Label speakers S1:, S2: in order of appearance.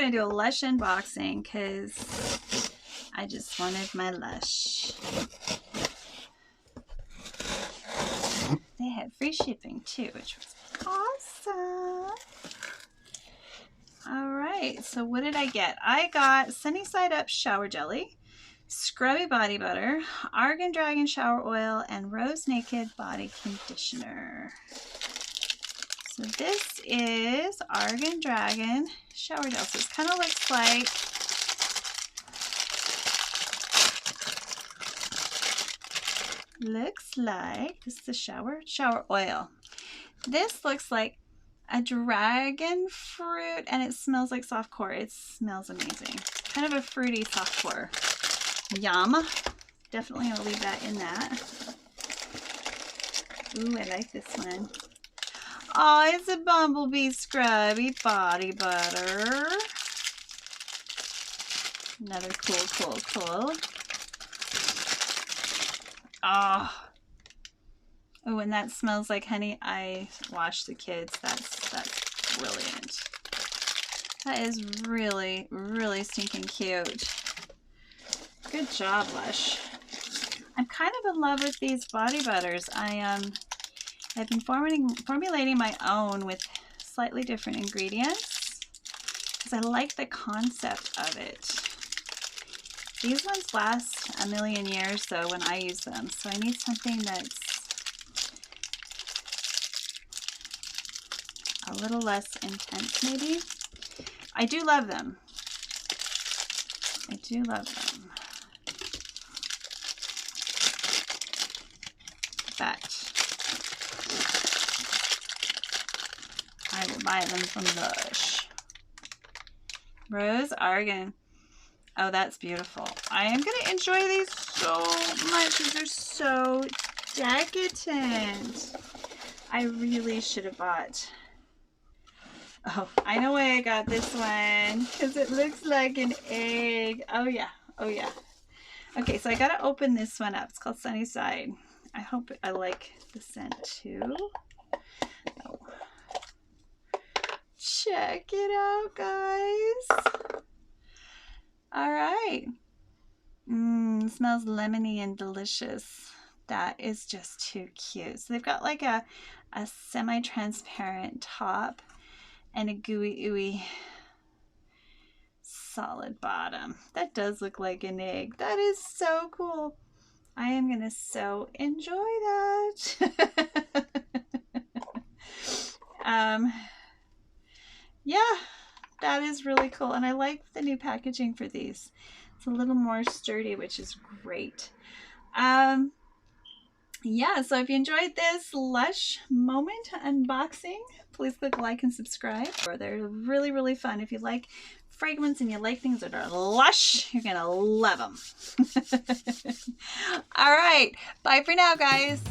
S1: going to do a LUSH unboxing because I just wanted my LUSH. They had free shipping too, which was awesome. Alright, so what did I get? I got Sunny Side Up Shower Jelly, Scrubby Body Butter, Argan Dragon Shower Oil, and Rose Naked Body Conditioner. So this is Argan Dragon Shower Gel. So it kind of looks like this is the shower oil. This looks like a dragon fruit and it smells like softcore. It smells amazing. Kind of a fruity softcore. Yum. Definitely gonna leave that in that. Ooh, I like this one. Oh, it's a Bumblebee Scrubby Body Butter. Another cool. Oh, and that smells like honey. I washed the kids. That's brilliant. That is really, really stinking cute. Good job, LUSH. I'm kind of in love with these body butters. I've been formulating my own with slightly different ingredients because I like the concept of it. These ones last a million years though when I use them, so I need something that's a little less intense maybe. I do love them. I do love them. But I will buy them from LUSH. Rose Argan. Oh, that's beautiful. I am going to enjoy these so much. These are so decadent. I really should have bought. Oh, I know why I got this one. Because it looks like an egg. Oh, yeah. Oh, yeah. Okay, so I got to open this one up. It's called Sunny Side. I hope I like the scent too. Oh. Check it out, guys. All right. Smells lemony and delicious. That is just too cute. So they've got like a semi-transparent top and a gooey ooey solid bottom. That does look like an egg. That is so cool. I am gonna so enjoy that. Yeah, that is really cool. And I like the new packaging for these. It's a little more sturdy, which is great. Yeah, so if you enjoyed this LUSH moment unboxing, please click like and subscribe. They're really, really fun. If you like fragrance and you like things that are LUSH, you're gonna love them. All right, bye for now, guys.